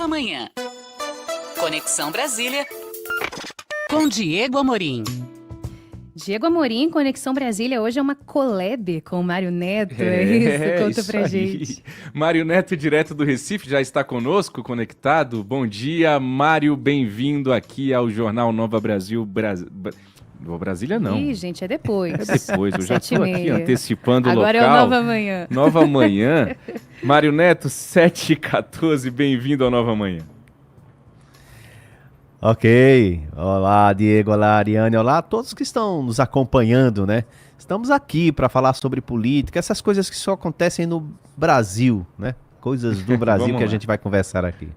Nova Manhã. Conexão Brasília com Diego Amorim. Diego Amorim, Conexão Brasília, hoje é uma collab com o Mário Neto, é isso? Conta isso pra aí. gente. Mário Neto, direto do Recife, já está conosco, conectado. Bom dia, Mário, bem-vindo aqui ao Jornal Nova Brasil. Brasília não. Ih, gente, é depois. É depois, eu já estou aqui 7h30. antecipando o Agora local. é o Nova Manhã. Nova Manhã. Mário Neto, 7h14, bem-vindo ao Nova Manhã. Ok, olá Diego, olá Ariane, olá a todos que estão nos acompanhando, né? Estamos aqui para falar sobre política, essas coisas que só acontecem no Brasil, né? Coisas do Brasil que a gente vai conversar aqui.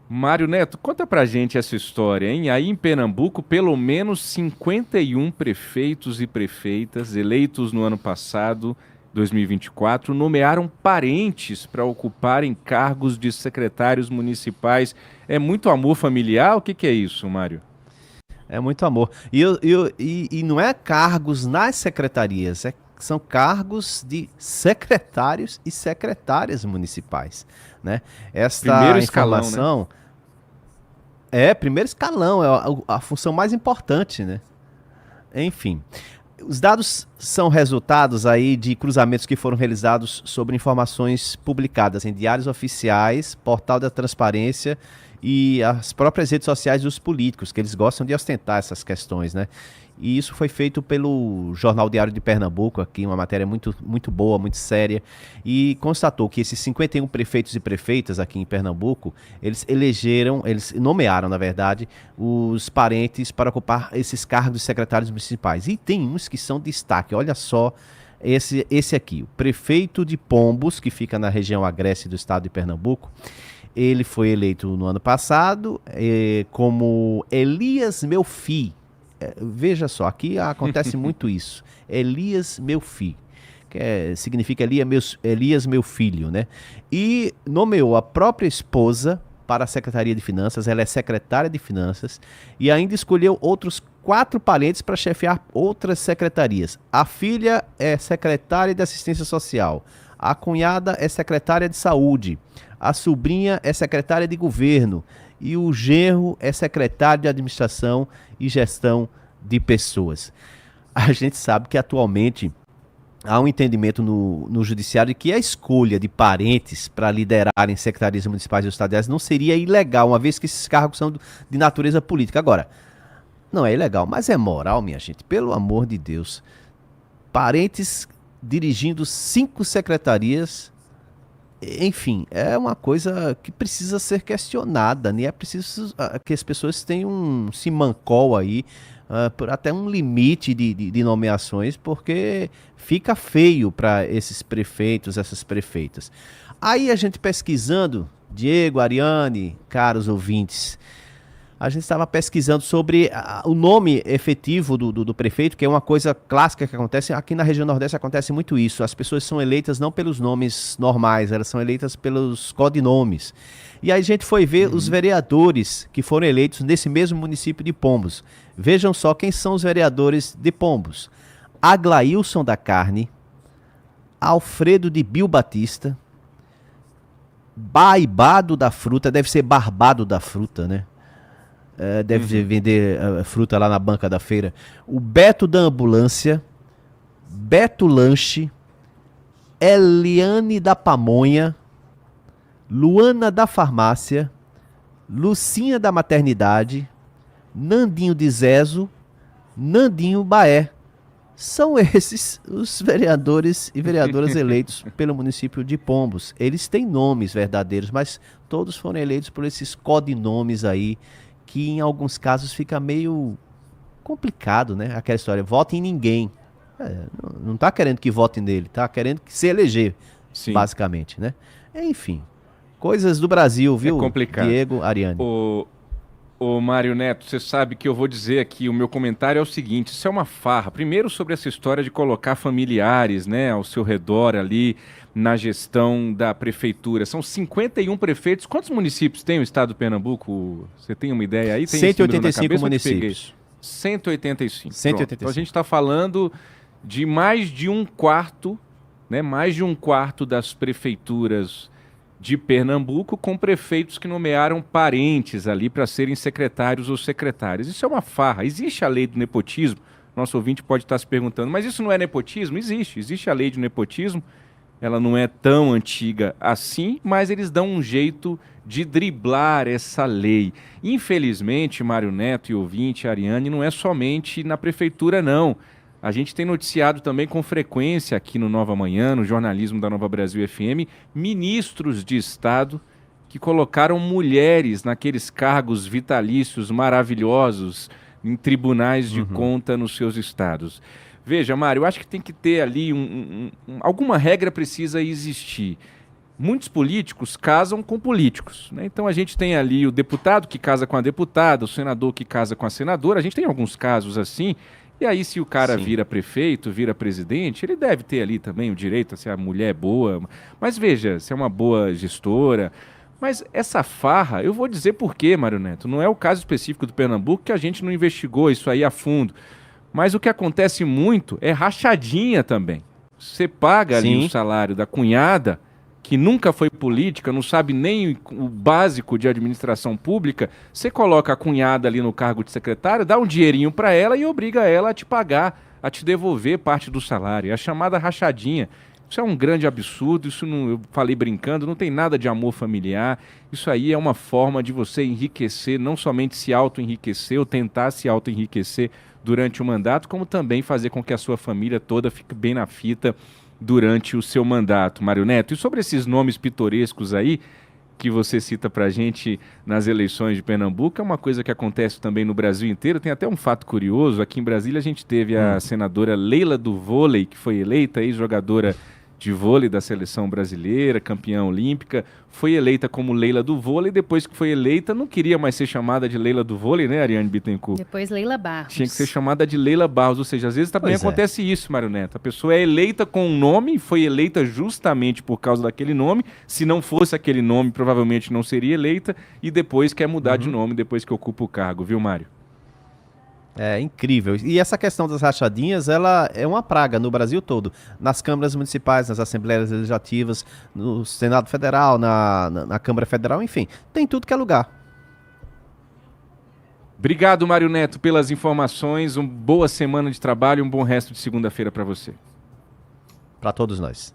Mário Neto, conta pra gente essa história, hein? Aí em Pernambuco, pelo menos 51 prefeitos e prefeitas eleitos no ano passado, 2024, nomearam parentes para ocuparem cargos de secretários municipais. É muito amor familiar? O que é isso, Mário? É muito amor. E não é cargos nas secretarias, são cargos de secretários e secretárias municipais, né? Esta primeiro informação escalão, né? É primeiro escalão, é a função mais importante, né? Enfim. Os dados são resultados aí de cruzamentos que foram realizados sobre informações publicadas em diários oficiais, portal da transparência e as próprias redes sociais dos políticos, que eles gostam de ostentar essas questões, né? E isso foi feito pelo Jornal Diário de Pernambuco, aqui uma matéria muito, muito boa, muito séria, e constatou que esses 51 prefeitos e prefeitas aqui em Pernambuco, eles nomearam, na verdade, os parentes para ocupar esses cargos de secretários municipais. E tem uns que são destaque, olha só, esse aqui, o prefeito de Pombos, que fica na região agreste do estado de Pernambuco. Ele foi eleito no ano passado como Elias Melfi. Veja só, aqui acontece muito isso. Elias Melfi, que significa Elias meu filho, né? E nomeou a própria esposa para a Secretaria de Finanças, ela é secretária de Finanças, e ainda escolheu outros 4 parentes para chefiar outras secretarias. A filha é secretária de Assistência Social, a cunhada é secretária de Saúde, a sobrinha é secretária de Governo e o genro é secretário de Administração e Gestão de Pessoas. A gente sabe que atualmente há um entendimento no judiciário de que a escolha de parentes para liderarem secretarias municipais e estaduais não seria ilegal, uma vez que esses cargos são de natureza política. Agora, não é ilegal, mas é moral, minha gente, pelo amor de Deus. Parentes dirigindo 5 secretarias, enfim, é uma coisa que precisa ser questionada, né? É preciso que as pessoas tenham um simancol aí, por até um limite de nomeações, porque fica feio para esses prefeitos, essas prefeitas. Aí a gente pesquisando, Diego, Ariane, caros ouvintes, a gente estava pesquisando sobre o nome efetivo do prefeito, que é uma coisa clássica que acontece. Aqui na região Nordeste acontece muito isso. As pessoas são eleitas não pelos nomes normais, elas são eleitas pelos codinomes. E aí a gente foi ver os vereadores que foram eleitos nesse mesmo município de Pombos. Vejam só quem são os vereadores de Pombos. Aglailson da Carne, Alfredo de Bil Batista, Baibado da Fruta, deve ser Barbado da Fruta, né? Deve vender fruta lá na banca da feira. O Beto da Ambulância, Beto Lanche, Eliane da Pamonha, Luana da Farmácia, Lucinha da Maternidade, Nandinho de Zezo, Nandinho Baé. São esses os vereadores e vereadoras eleitos pelo município de Pombos. Eles têm nomes verdadeiros, mas todos foram eleitos por esses codinomes aí, que em alguns casos fica meio complicado, né? Aquela história, vote em ninguém. Não está querendo que vote nele, está querendo que se eleger, sim, basicamente, né? Enfim, coisas do Brasil, viu, complicado. Diego, Ariane? Ô Mário Neto, você sabe que eu vou dizer aqui, o meu comentário é o seguinte, isso é uma farra. Primeiro sobre essa história de colocar familiares, né, ao seu redor ali na gestão da prefeitura. São 51 prefeitos. Quantos municípios tem o estado do Pernambuco? Você tem uma ideia aí? Tem 185 municípios. 185. 185. Então a gente está falando de mais de um quarto, né, mais de um quarto das prefeituras de Pernambuco com prefeitos que nomearam parentes ali para serem secretários ou secretárias. Isso é uma farra. Existe a lei do nepotismo? Nosso ouvinte pode estar se perguntando, mas isso não é nepotismo? Existe a lei do nepotismo. Ela não é tão antiga assim, mas eles dão um jeito de driblar essa lei. Infelizmente, Mário Neto e ouvinte, Ariane, não é somente na prefeitura, não. A gente tem noticiado também com frequência aqui no Nova Manhã, no jornalismo da Nova Brasil FM, ministros de Estado que colocaram mulheres naqueles cargos vitalícios maravilhosos em tribunais de conta nos seus estados. Veja, Mário, eu acho que tem que ter ali alguma regra precisa existir. Muitos políticos casam com políticos, né? Então a gente tem ali o deputado que casa com a deputada, o senador que casa com a senadora, a gente tem alguns casos assim. E aí, se o cara vira prefeito, vira presidente, ele deve ter ali também o direito a ser a mulher boa. Mas veja, se é uma boa gestora. Mas essa farra, eu vou dizer por quê, Mário Neto. Não é o caso específico do Pernambuco que a gente não investigou isso aí a fundo. Mas o que acontece muito é rachadinha também. Você paga ali o salário da cunhada, que nunca foi política, não sabe nem o básico de administração pública, você coloca a cunhada ali no cargo de secretária, dá um dinheirinho para ela e obriga ela a te pagar, a te devolver parte do salário. É a chamada rachadinha. Isso é um grande absurdo, isso não, eu falei brincando, não tem nada de amor familiar. Isso aí é uma forma de você enriquecer, não somente se auto-enriquecer ou tentar se auto-enriquecer durante o mandato, como também fazer com que a sua família toda fique bem na fita durante o seu mandato, Mário Neto. E sobre esses nomes pitorescos aí, que você cita pra gente nas eleições de Pernambuco, é uma coisa que acontece também no Brasil inteiro. Tem até um fato curioso, aqui em Brasília a gente teve a senadora Leila do Vôlei, que foi eleita ex-jogadora de vôlei da seleção brasileira, campeã olímpica, foi eleita como Leila do Vôlei, depois que foi eleita não queria mais ser chamada de Leila do Vôlei, né, Ariane Bittencourt? Depois Leila Barros. Tinha que ser chamada de Leila Barros, ou seja, às vezes também acontece isso, Mário Neto. A pessoa é eleita com um nome, foi eleita justamente por causa daquele nome, se não fosse aquele nome, provavelmente não seria eleita, e depois quer mudar de nome depois que ocupa o cargo, viu, Mário? É incrível. E essa questão das rachadinhas, ela é uma praga no Brasil todo. Nas câmaras municipais, nas assembleias legislativas, no Senado Federal, na Câmara Federal, enfim. Tem tudo que é lugar. Obrigado, Mário Neto, pelas informações. Uma boa semana de trabalho e um bom resto de segunda-feira para você. Para todos nós.